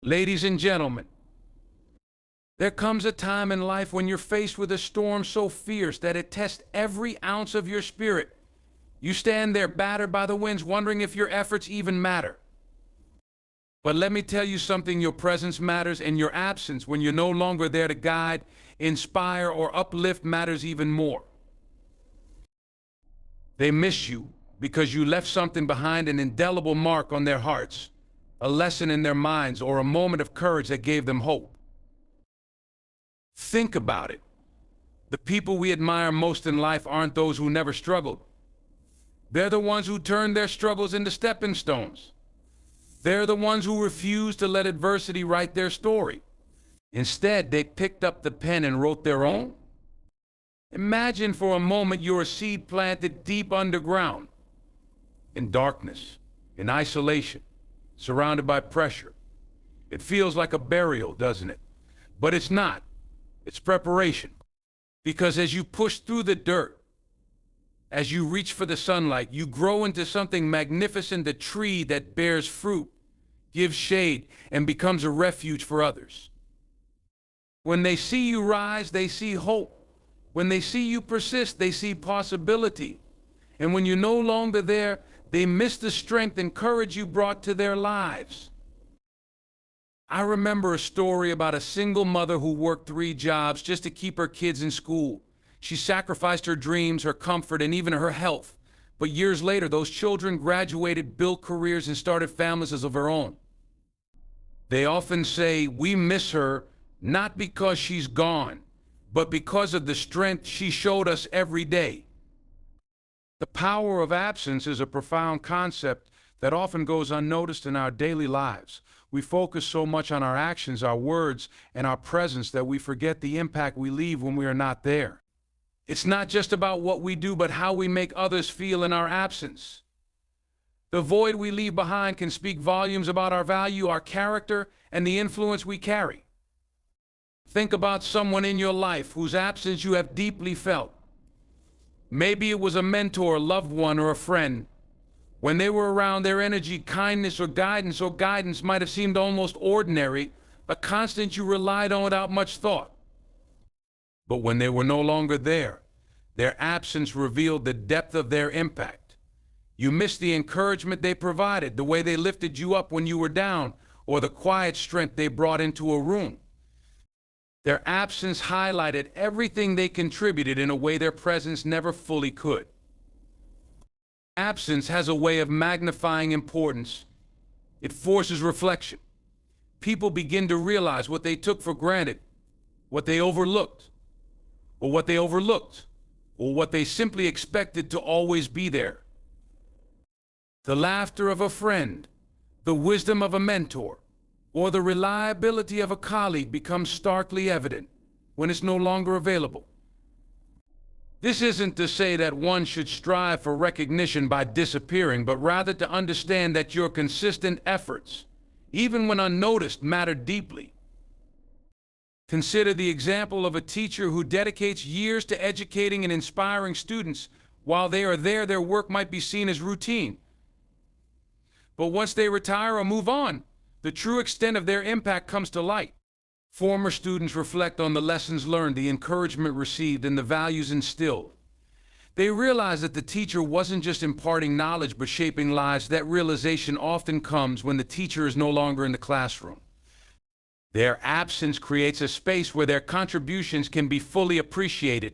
Ladies and gentlemen, there comes a time in life when you're faced with a storm so fierce that it tests every ounce of your spirit. You stand there battered by the winds, wondering if your efforts even matter. But let me tell you something, your presence matters, and your absence, when you're no longer there to guide, inspire, or uplift, matters even more. They miss you because you left something behind, an indelible mark on their hearts, a lesson in their minds, or a moment of courage that gave them hope. Think about it. The people we admire most in life aren't those who never struggled. They're the ones who turned their struggles into stepping stones. They're the ones who refused to let adversity write their story. Instead, they picked up the pen and wrote their own. Imagine for a moment you're a seed planted deep underground, in darkness, in isolation, surrounded by pressure. It feels like a burial, doesn't it? But it's not. It's preparation. Because as you push through the dirt, as you reach for the sunlight, you grow into something magnificent, a tree that bears fruit, gives shade, and becomes a refuge for others. When they see you rise, they see hope. When they see you persist, they see possibility. And when you're no longer there, they miss the strength and courage you brought to their lives. I remember a story about a single mother who worked 3 jobs just to keep her kids in school. She sacrificed her dreams, her comfort, and even her health. But years later, those children graduated, built careers, and started families of their own. They often say, we miss her not because she's gone, but because of the strength she showed us every day. The power of absence is a profound concept that often goes unnoticed in our daily lives. We focus so much on our actions, our words, and our presence that we forget the impact we leave when we are not there. It's not just about what we do, but how we make others feel in our absence. The void we leave behind can speak volumes about our value, our character, and the influence we carry. Think about someone in your life whose absence you have deeply felt. Maybe it was a mentor, a loved one, or a friend. When they were around, their energy, kindness, or guidance might have seemed almost ordinary, a constant you relied on without much thought. But when they were no longer there, their absence revealed the depth of their impact. You missed the encouragement they provided, the way they lifted you up when you were down, or the quiet strength they brought into a room. Their absence highlighted everything they contributed in a way their presence never fully could. Absence has a way of magnifying importance. It forces reflection. People begin to realize what they took for granted, what they overlooked, or what they simply expected to always be there. The laughter of a friend, the wisdom of a mentor, or the reliability of a colleague becomes starkly evident when it's no longer available. This isn't to say that one should strive for recognition by disappearing, but rather to understand that your consistent efforts, even when unnoticed, matter deeply. Consider the example of a teacher who dedicates years to educating and inspiring students. While they are there, their work might be seen as routine. But once they retire or move on, the true extent of their impact comes to light. Former students reflect on the lessons learned, the encouragement received, and the values instilled. They realize that the teacher wasn't just imparting knowledge, but shaping lives. That realization often comes when the teacher is no longer in the classroom. Their absence creates a space where their contributions can be fully appreciated.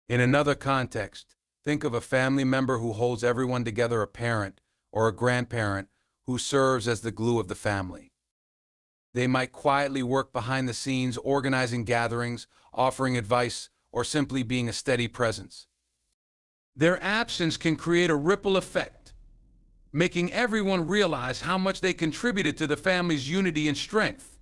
In another context, think of a family member who holds everyone together, a parent or a grandparent who serves as the glue of the family. They might quietly work behind the scenes, organizing gatherings, offering advice, or simply being a steady presence. Their absence can create a ripple effect, making everyone realize how much they contributed to the family's unity and strength.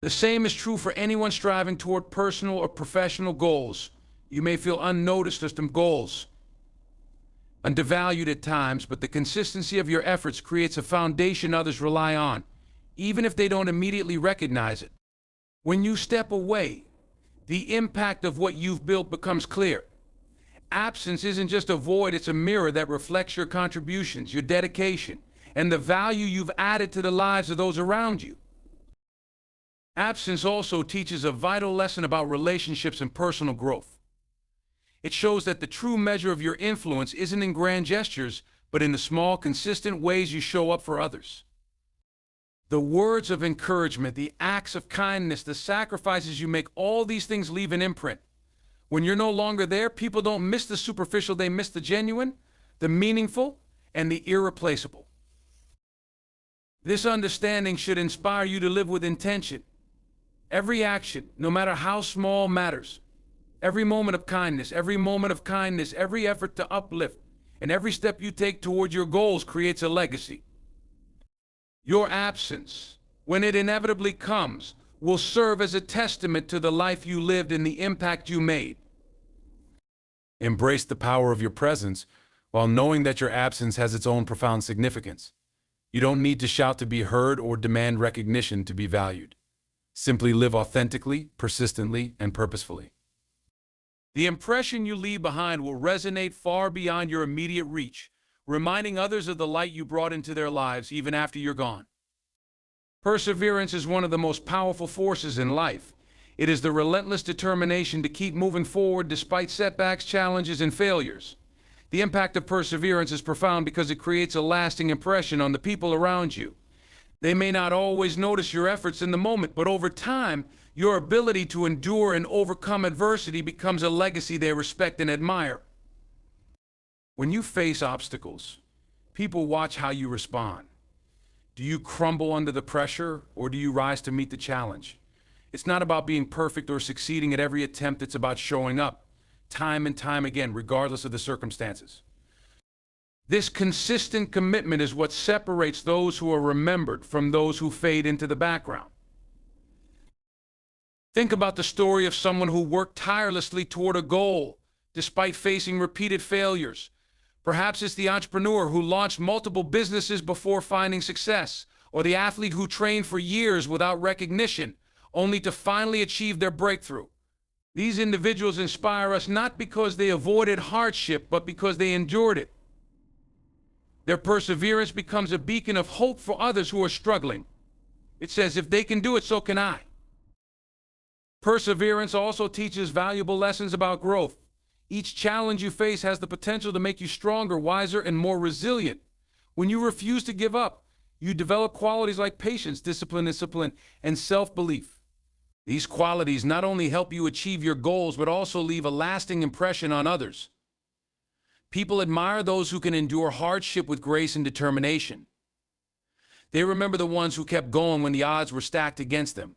The same is true for anyone striving toward personal or professional goals. You may feel unnoticed as some goals, undervalued at times, but the consistency of your efforts creates a foundation others rely on, even if they don't immediately recognize it. When you step away, the impact of what you've built becomes clear. Absence isn't just a void, it's a mirror that reflects your contributions, your dedication, and the value you've added to the lives of those around you. Absence also teaches a vital lesson about relationships and personal growth. It shows that the true measure of your influence isn't in grand gestures, but in the small, consistent ways you show up for others. The words of encouragement, the acts of kindness, the sacrifices you make, all these things leave an imprint. When you're no longer there, people don't miss the superficial, they miss the genuine, the meaningful, and the irreplaceable. This understanding should inspire you to live with intention. Every action, no matter how small, matters. Every moment of kindness, every effort to uplift, and every step you take toward your goals creates a legacy. Your absence, when it inevitably comes, will serve as a testament to the life you lived and the impact you made. Embrace the power of your presence while knowing that your absence has its own profound significance. You don't need to shout to be heard or demand recognition to be valued. Simply live authentically, persistently, and purposefully. The impression you leave behind will resonate far beyond your immediate reach, reminding others of the light you brought into their lives even after you're gone. Perseverance is one of the most powerful forces in life. It is the relentless determination to keep moving forward despite setbacks, challenges, and failures. The impact of perseverance is profound because it creates a lasting impression on the people around you. They may not always notice your efforts in the moment, but over time, your ability to endure and overcome adversity becomes a legacy they respect and admire. When you face obstacles, people watch how you respond. Do you crumble under the pressure, or do you rise to meet the challenge? It's not about being perfect or succeeding at every attempt, it's about showing up, time and time again, regardless of the circumstances. This consistent commitment is what separates those who are remembered from those who fade into the background. Think about the story of someone who worked tirelessly toward a goal, despite facing repeated failures. Perhaps it's the entrepreneur who launched multiple businesses before finding success, or the athlete who trained for years without recognition, only to finally achieve their breakthrough. These individuals inspire us not because they avoided hardship, but because they endured it. Their perseverance becomes a beacon of hope for others who are struggling. It says, if they can do it, so can I. Perseverance also teaches valuable lessons about growth. Each challenge you face has the potential to make you stronger, wiser, and more resilient. When you refuse to give up, you develop qualities like patience, discipline, and self-belief. These qualities not only help you achieve your goals, but also leave a lasting impression on others. People admire those who can endure hardship with grace and determination. They remember the ones who kept going when the odds were stacked against them.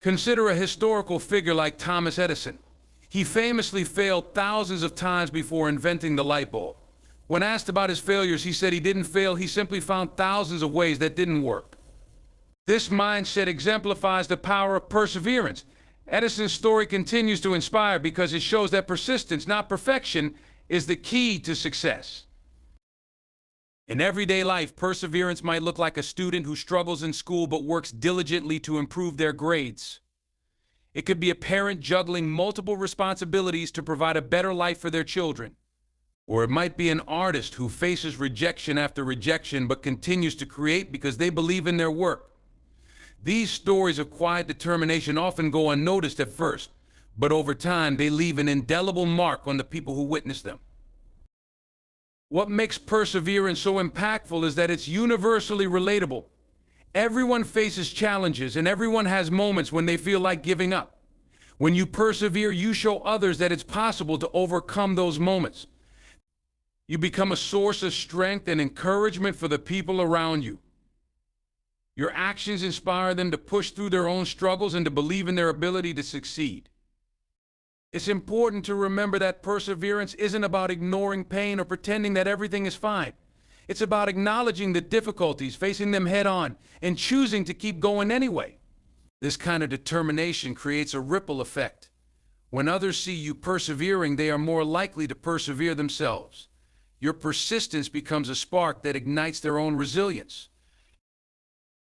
Consider a historical figure like Thomas Edison. He famously failed thousands of times before inventing the light bulb. When asked about his failures, he said he didn't fail, he simply found thousands of ways that didn't work. This mindset exemplifies the power of perseverance. Edison's story continues to inspire because it shows that persistence, not perfection, is the key to success. In everyday life, perseverance might look like a student who struggles in school but works diligently to improve their grades. It could be a parent juggling multiple responsibilities to provide a better life for their children. Or it might be an artist who faces rejection after rejection but continues to create because they believe in their work. These stories of quiet determination often go unnoticed at first, but over time they leave an indelible mark on the people who witness them. What makes perseverance so impactful is that it's universally relatable. Everyone faces challenges, and everyone has moments when they feel like giving up. When you persevere, you show others that it's possible to overcome those moments. You become a source of strength and encouragement for the people around you. Your actions inspire them to push through their own struggles and to believe in their ability to succeed. It's important to remember that perseverance isn't about ignoring pain or pretending that everything is fine. It's about acknowledging the difficulties, facing them head on, and choosing to keep going anyway. This kind of determination creates a ripple effect. When others see you persevering, they are more likely to persevere themselves. Your persistence becomes a spark that ignites their own resilience.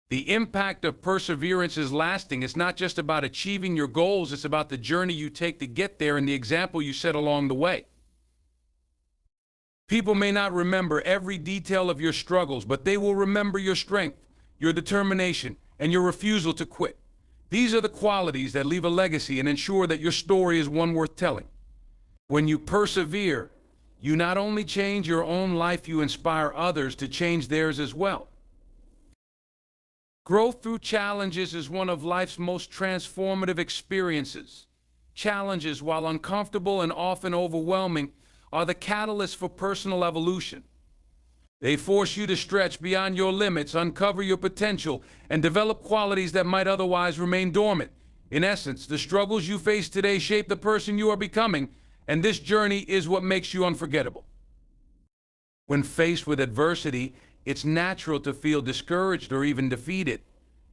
The impact of perseverance is lasting. It's not just about achieving your goals, it's about the journey you take to get there and the example you set along the way. People may not remember every detail of your struggles, but they will remember your strength, your determination, and your refusal to quit. These are the qualities that leave a legacy and ensure that your story is one worth telling. When you persevere, you not only change your own life, you inspire others to change theirs as well. Growth through challenges is one of life's most transformative experiences. Challenges, while uncomfortable and often overwhelming, are the catalyst for personal evolution. They force you to stretch beyond your limits, uncover your potential, and develop qualities that might otherwise remain dormant. In essence, the struggles you face today shape the person you are becoming, and this journey is what makes you unforgettable. When faced with adversity, it's natural to feel discouraged or even defeated.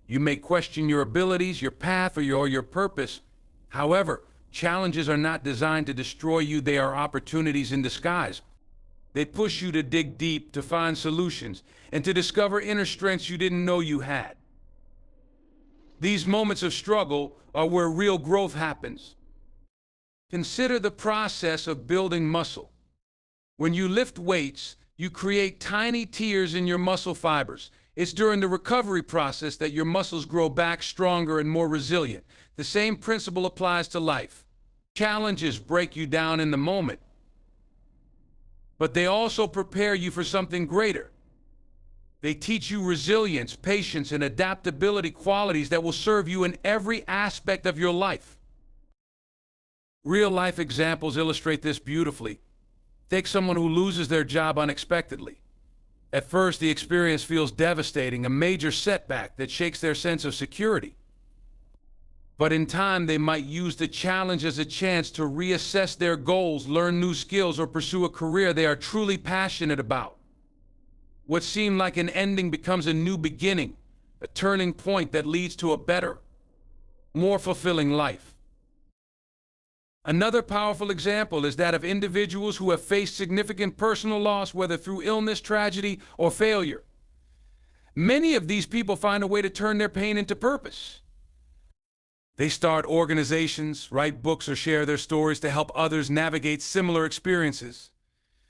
You may question your abilities, your path, or your purpose. However, challenges are not designed to destroy you. They are opportunities in disguise. They push you to dig deep, to find solutions, and to discover inner strengths you didn't know you had. These moments of struggle are where real growth happens. Consider the process of building muscle. When you lift weights, you create tiny tears in your muscle fibers. It's during the recovery process that your muscles grow back stronger and more resilient. The same principle applies to life. Challenges break you down in the moment, but they also prepare you for something greater. They teach you resilience, patience, and adaptability, qualities that will serve you in every aspect of your life. Real-life examples illustrate this beautifully. Take someone who loses their job unexpectedly. At first, the experience feels devastating, a major setback that shakes their sense of security. But in time, they might use the challenge as a chance to reassess their goals, learn new skills, or pursue a career they are truly passionate about. What seemed like an ending becomes a new beginning, a turning point that leads to a better, more fulfilling life. Another powerful example is that of individuals who have faced significant personal loss, whether through illness, tragedy, or failure. Many of these people find a way to turn their pain into purpose. They start organizations, write books, or share their stories to help others navigate similar experiences.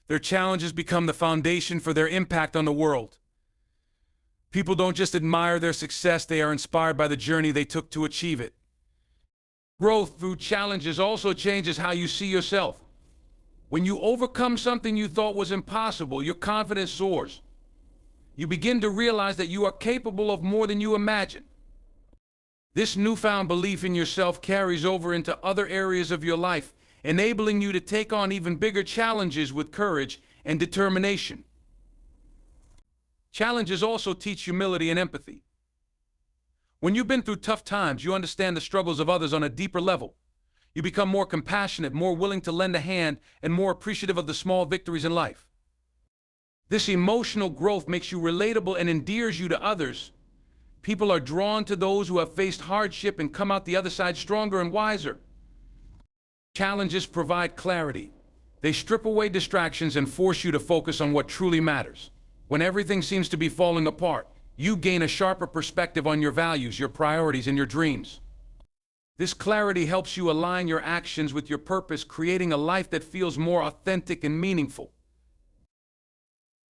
Their challenges become the foundation for their impact on the world. People don't just admire their success, they are inspired by the journey they took to achieve it. Growth through challenges also changes how you see yourself. When you overcome something you thought was impossible, your confidence soars. You begin to realize that you are capable of more than you imagined. This newfound belief in yourself carries over into other areas of your life, enabling you to take on even bigger challenges with courage and determination. Challenges also teach humility and empathy. When you've been through tough times, you understand the struggles of others on a deeper level. You become more compassionate, more willing to lend a hand, and more appreciative of the small victories in life. This emotional growth makes you relatable and endears you to others. People are drawn to those who have faced hardship and come out the other side stronger and wiser. Challenges provide clarity. They strip away distractions and force you to focus on what truly matters. When everything seems to be falling apart, you gain a sharper perspective on your values, your priorities, and your dreams. This clarity helps you align your actions with your purpose, creating a life that feels more authentic and meaningful.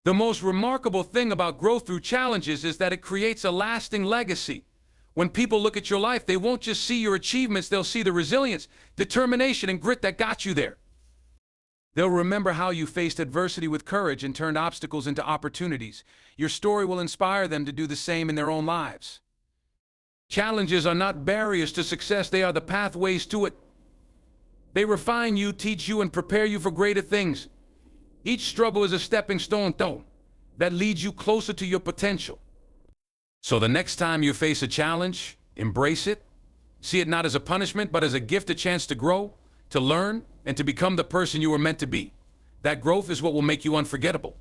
The most remarkable thing about growth through challenges is that it creates a lasting legacy. When people look at your life, they won't just see your achievements, they'll see the resilience, determination, and grit that got you there. They'll remember how you faced adversity with courage and turned obstacles into opportunities. Your story will inspire them to do the same in their own lives. Challenges are not barriers to success, they are the pathways to it. They refine you, teach you, and prepare you for greater things. Each struggle is a stepping stone that leads you closer to your potential. So the next time you face a challenge, embrace it. See it not as a punishment, but as a gift, a chance to grow, to learn, and to become the person you were meant to be. That growth is what will make you unforgettable.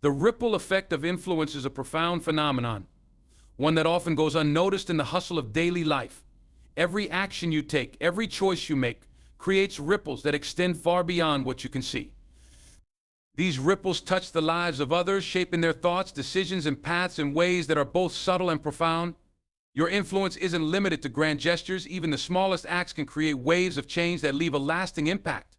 The ripple effect of influence is a profound phenomenon, one that often goes unnoticed in the hustle of daily life. Every action you take, every choice you make, creates ripples that extend far beyond what you can see. These ripples touch the lives of others, shaping their thoughts, decisions, and paths in ways that are both subtle and profound. Your influence isn't limited to grand gestures. Even the smallest acts can create waves of change that leave a lasting impact.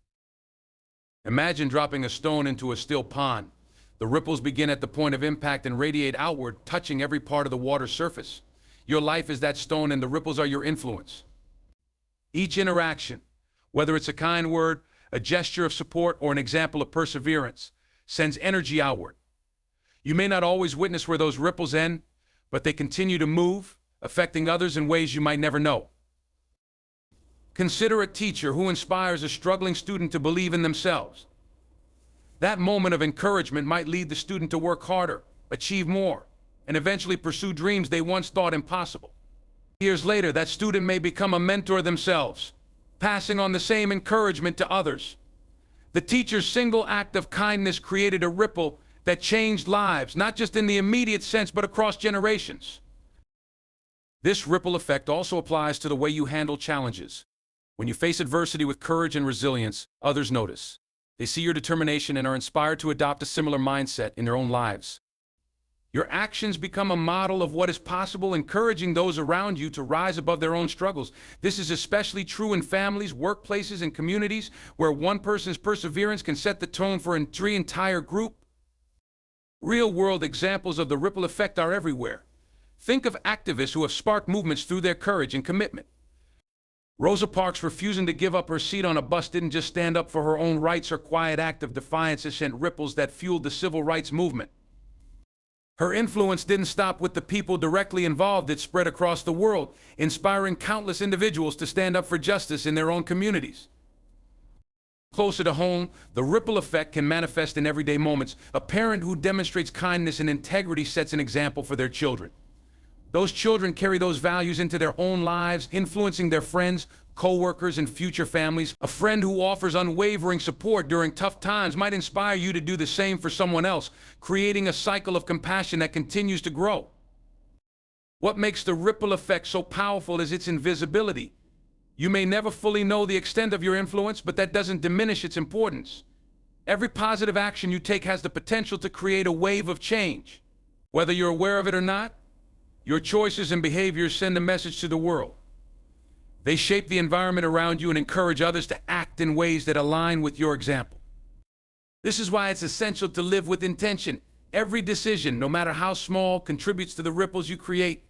Imagine dropping a stone into a still pond. The ripples begin at the point of impact and radiate outward, touching every part of the water's surface. Your life is that stone, and the ripples are your influence. Each interaction, whether it's a kind word, a gesture of support, or an example of perseverance, sends energy outward. You may not always witness where those ripples end, but they continue to move, affecting others in ways you might never know. Consider a teacher who inspires a struggling student to believe in themselves. That moment of encouragement might lead the student to work harder, achieve more, and eventually pursue dreams they once thought impossible. Years later, that student may become a mentor themselves, passing on the same encouragement to others. The teacher's single act of kindness created a ripple that changed lives, not just in the immediate sense, but across generations. This ripple effect also applies to the way you handle challenges. When you face adversity with courage and resilience, others notice. They see your determination and are inspired to adopt a similar mindset in their own lives. Your actions become a model of what is possible, encouraging those around you to rise above their own struggles. This is especially true in families, workplaces, and communities where one person's perseverance can set the tone for an entire group. Real-world examples of the ripple effect are everywhere. Think of activists who have sparked movements through their courage and commitment. Rosa Parks refusing to give up her seat on a bus didn't just stand up for her own rights. Her quiet act of defiance has sent ripples that fueled the civil rights movement. Her influence didn't stop with the people directly involved. It spread across the world, inspiring countless individuals to stand up for justice in their own communities. Closer to home, the ripple effect can manifest in everyday moments. A parent who demonstrates kindness and integrity sets an example for their children. Those children carry those values into their own lives, influencing their friends, co-workers, and future families. A friend who offers unwavering support during tough times might inspire you to do the same for someone else, creating a cycle of compassion that continues to grow. What makes the ripple effect so powerful is its invisibility. You may never fully know the extent of your influence, but that doesn't diminish its importance. Every positive action you take has the potential to create a wave of change. Whether you're aware of it or not, your choices and behaviors send a message to the world. They shape the environment around you and encourage others to act in ways that align with your example. This is why it's essential to live with intention. Every decision, no matter how small, contributes to the ripples you create.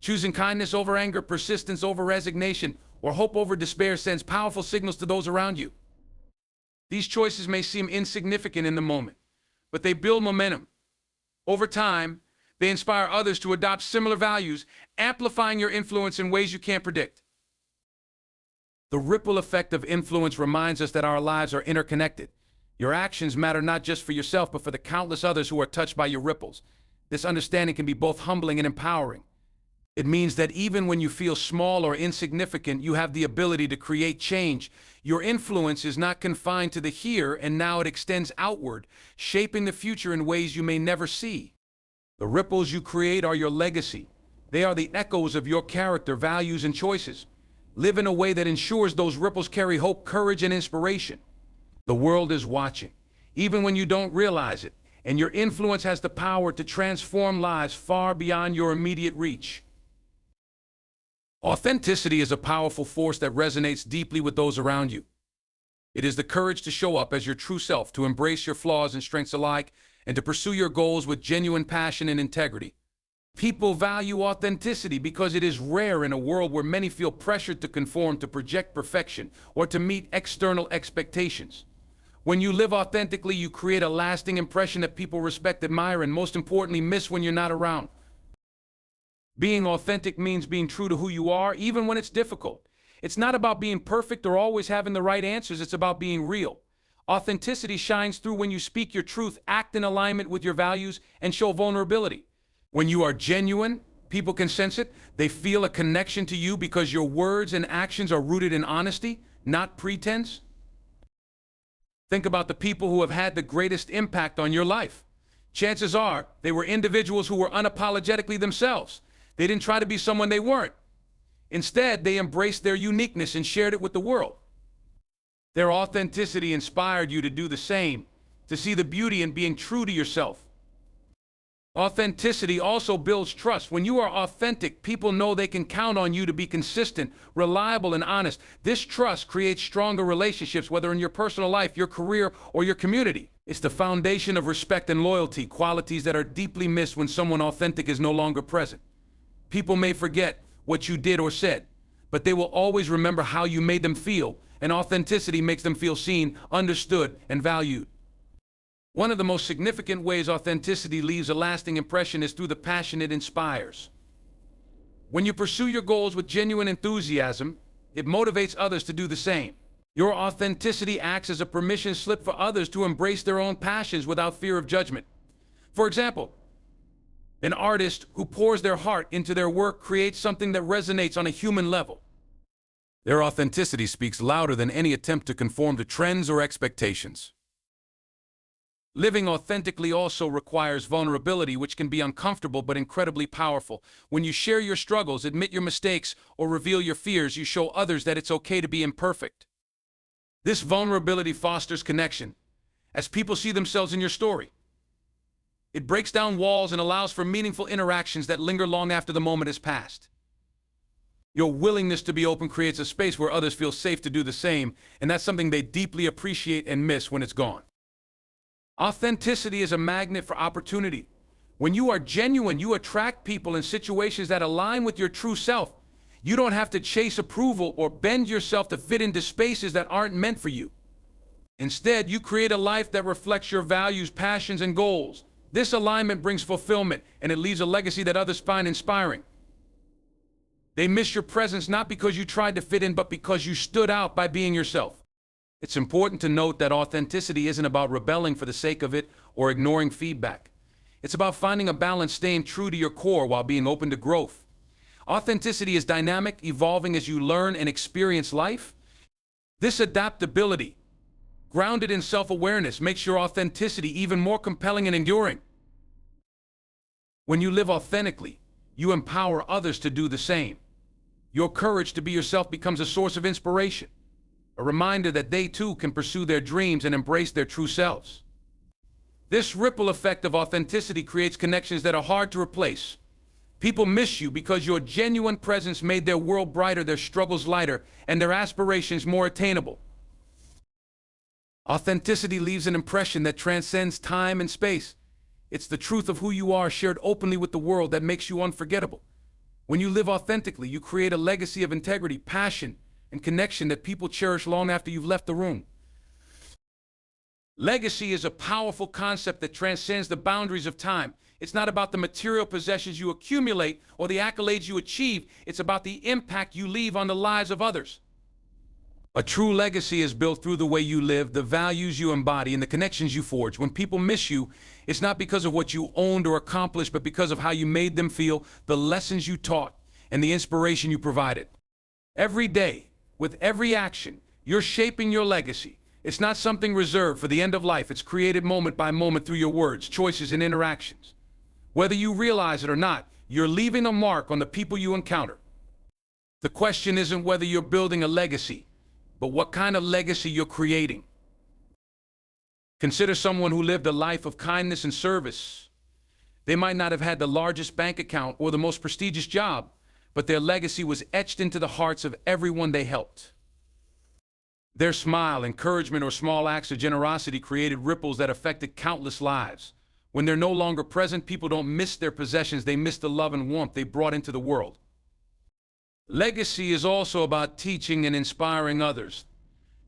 Choosing kindness over anger, persistence over resignation, or hope over despair sends powerful signals to those around you. These choices may seem insignificant in the moment, but they build momentum. Over time, they inspire others to adopt similar values, amplifying your influence in ways you can't predict. The ripple effect of influence reminds us that our lives are interconnected. Your actions matter not just for yourself, but for the countless others who are touched by your ripples. This understanding can be both humbling and empowering. It means that even when you feel small or insignificant, you have the ability to create change. Your influence is not confined to the here and now, it extends outward, shaping the future in ways you may never see. The ripples you create are your legacy. They are the echoes of your character, values, and choices. Live in a way that ensures those ripples carry hope, courage, and inspiration. The world is watching, even when you don't realize it, and your influence has the power to transform lives far beyond your immediate reach. Authenticity is a powerful force that resonates deeply with those around you. It is the courage to show up as your true self, to embrace your flaws and strengths alike, and to pursue your goals with genuine passion and integrity. People value authenticity because it is rare in a world where many feel pressured to conform, to project perfection, or to meet external expectations. When you live authentically, you create a lasting impression that people respect, admire, and most importantly, miss when you're not around. Being authentic means being true to who you are, even when it's difficult. It's not about being perfect or always having the right answers, it's about being real. Authenticity shines through when you speak your truth, act in alignment with your values, and show vulnerability. When you are genuine, people can sense it. They feel a connection to you because your words and actions are rooted in honesty, not pretense. Think about the people who have had the greatest impact on your life. Chances are they were individuals who were unapologetically themselves. They didn't try to be someone they weren't. Instead, they embraced their uniqueness and shared it with the world. Their authenticity inspired you to do the same, to see the beauty in being true to yourself. Authenticity also builds trust. When you are authentic, people know they can count on you to be consistent, reliable, and honest. This trust creates stronger relationships, whether in your personal life, your career, or your community. It's the foundation of respect and loyalty, qualities that are deeply missed when someone authentic is no longer present. People may forget what you did or said, but they will always remember how you made them feel, and authenticity makes them feel seen, understood, and valued. One of the most significant ways authenticity leaves a lasting impression is through the passion it inspires. When you pursue your goals with genuine enthusiasm, it motivates others to do the same. Your authenticity acts as a permission slip for others to embrace their own passions without fear of judgment. For example, an artist who pours their heart into their work creates something that resonates on a human level. Their authenticity speaks louder than any attempt to conform to trends or expectations. Living authentically also requires vulnerability, which can be uncomfortable but incredibly powerful. When you share your struggles, admit your mistakes, or reveal your fears, you show others that it's okay to be imperfect. This vulnerability fosters connection, as people see themselves in your story. It breaks down walls and allows for meaningful interactions that linger long after the moment has passed. Your willingness to be open creates a space where others feel safe to do the same, and that's something they deeply appreciate and miss when it's gone. Authenticity is a magnet for opportunity. When you are genuine, you attract people and situations that align with your true self. You don't have to chase approval or bend yourself to fit into spaces that aren't meant for you. Instead, you create a life that reflects your values, passions, and goals. This alignment brings fulfillment, and it leaves a legacy that others find inspiring. They miss your presence not because you tried to fit in, but because you stood out by being yourself. It's important to note that authenticity isn't about rebelling for the sake of it or ignoring feedback. It's about finding a balance, staying true to your core while being open to growth. Authenticity is dynamic, evolving as you learn and experience life. This adaptability, grounded in self-awareness, makes your authenticity even more compelling and enduring. When you live authentically, you empower others to do the same. Your courage to be yourself becomes a source of inspiration, a reminder that they too can pursue their dreams and embrace their true selves. This ripple effect of authenticity creates connections that are hard to replace. People miss you because your genuine presence made their world brighter, their struggles lighter, and their aspirations more attainable. Authenticity leaves an impression that transcends time and space. It's the truth of who you are shared openly with the world that makes you unforgettable. When you live authentically, you create a legacy of integrity, passion, and connection that people cherish long after you've left the room. Legacy is a powerful concept that transcends the boundaries of time. It's not about the material possessions you accumulate or the accolades you achieve. It's about the impact you leave on the lives of others. A true legacy is built through the way you live, the values you embody, and the connections you forge. When people miss you, it's not because of what you owned or accomplished, but because of how you made them feel, the lessons you taught, and the inspiration you provided. Every day, with every action, you're shaping your legacy. It's not something reserved for the end of life. It's created moment by moment through your words, choices, and interactions. Whether you realize it or not, you're leaving a mark on the people you encounter. The question isn't whether you're building a legacy, but what kind of legacy you're creating. Consider someone who lived a life of kindness and service. They might not have had the largest bank account or the most prestigious job, but their legacy was etched into the hearts of everyone they helped. Their smile, encouragement, or small acts of generosity created ripples that affected countless lives. When they're no longer present, people don't miss their possessions, they miss the love and warmth they brought into the world. Legacy is also about teaching and inspiring others.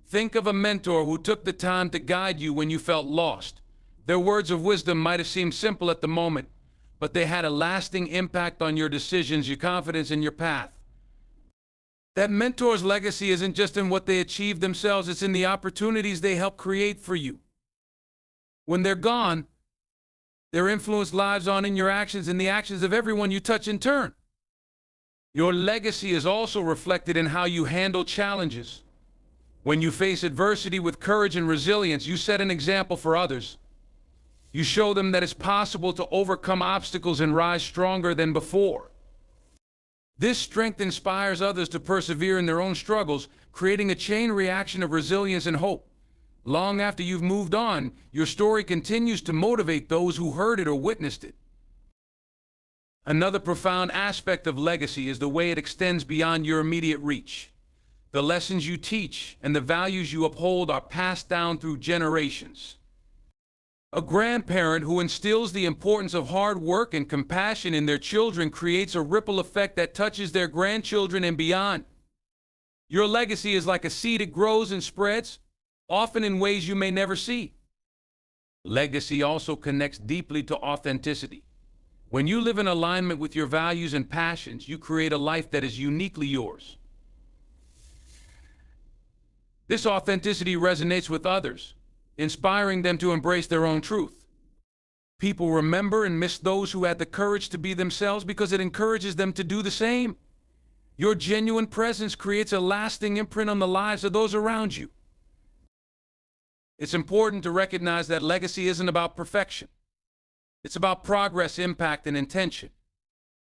Think of a mentor who took the time to guide you when you felt lost. Their words of wisdom might have seemed simple at the moment, but they had a lasting impact on your decisions, your confidence, and your path. That mentor's legacy isn't just in what they achieved themselves, it's in the opportunities they helped create for you. When they're gone, their influence lives on in your actions and the actions of everyone you touch in turn. Your legacy is also reflected in how you handle challenges. When you face adversity with courage and resilience, you set an example for others. You show them that it's possible to overcome obstacles and rise stronger than before. This strength inspires others to persevere in their own struggles, creating a chain reaction of resilience and hope. Long after you've moved on, your story continues to motivate those who heard it or witnessed it. Another profound aspect of legacy is the way it extends beyond your immediate reach. The lessons you teach and the values you uphold are passed down through generations. A grandparent who instills the importance of hard work and compassion in their children creates a ripple effect that touches their grandchildren and beyond. Your legacy is like a seed. It grows and spreads, often in ways you may never see. Legacy also connects deeply to authenticity. When you live in alignment with your values and passions, you create a life that is uniquely yours. This authenticity resonates with others, inspiring them to embrace their own truth. People remember and miss those who had the courage to be themselves because it encourages them to do the same. Your genuine presence creates a lasting imprint on the lives of those around you. It's important to recognize that legacy isn't about perfection. It's about progress, impact, and intention.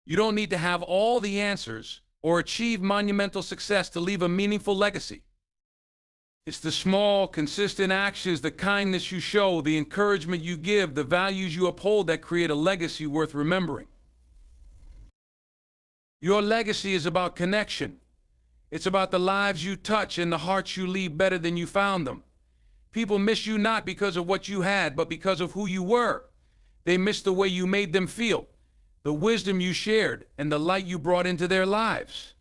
You don't need to have all the answers or achieve monumental success to leave a meaningful legacy. It's the small, consistent actions, the kindness you show, the encouragement you give, the values you uphold that create a legacy worth remembering. Your legacy is about connection. It's about the lives you touch and the hearts you leave better than you found them. People miss you not because of what you had, but because of who you were. They miss the way you made them feel, the wisdom you shared, and the light you brought into their lives.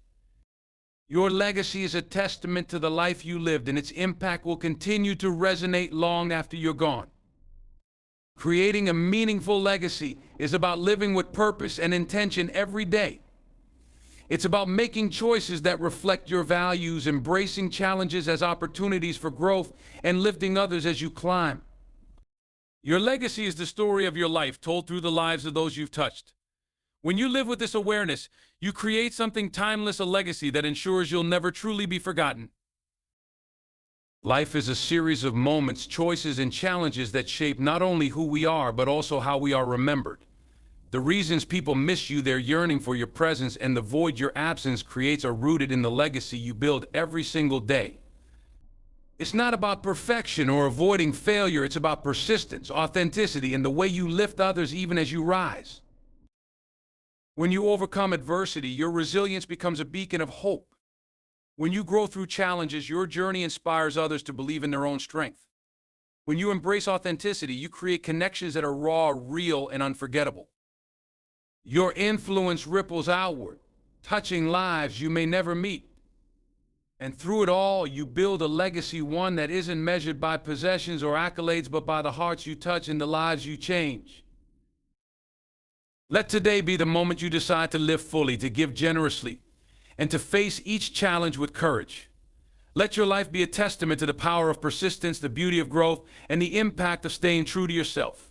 Your legacy is a testament to the life you lived, and its impact will continue to resonate long after you're gone. Creating a meaningful legacy is about living with purpose and intention every day. It's about making choices that reflect your values, embracing challenges as opportunities for growth, and lifting others as you climb. Your legacy is the story of your life told through the lives of those you've touched. When you live with this awareness, you create something timeless, a legacy that ensures you'll never truly be forgotten. Life is a series of moments, choices, and challenges that shape not only who we are, but also how we are remembered. The reasons people miss you, their yearning for your presence, and the void your absence creates are rooted in the legacy you build every single day. It's not about perfection or avoiding failure. It's about persistence, authenticity, and the way you lift others even as you rise. When you overcome adversity, your resilience becomes a beacon of hope. When you grow through challenges, your journey inspires others to believe in their own strength. When you embrace authenticity, you create connections that are raw, real, and unforgettable. Your influence ripples outward, touching lives you may never meet. And through it all, you build a legacy, one that isn't measured by possessions or accolades, but by the hearts you touch and the lives you change. Let today be the moment you decide to live fully, to give generously, and to face each challenge with courage. Let your life be a testament to the power of persistence, the beauty of growth, and the impact of staying true to yourself.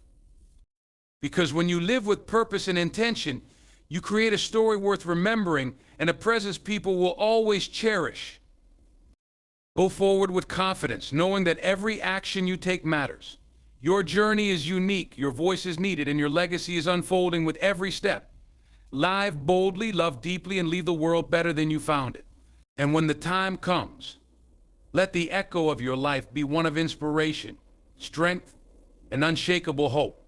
Because when you live with purpose and intention, you create a story worth remembering and a presence people will always cherish. Go forward with confidence, knowing that every action you take matters. Your journey is unique, your voice is needed, and your legacy is unfolding with every step. Live boldly, love deeply, and leave the world better than you found it. And when the time comes, let the echo of your life be one of inspiration, strength, and unshakable hope.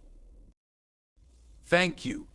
Thank you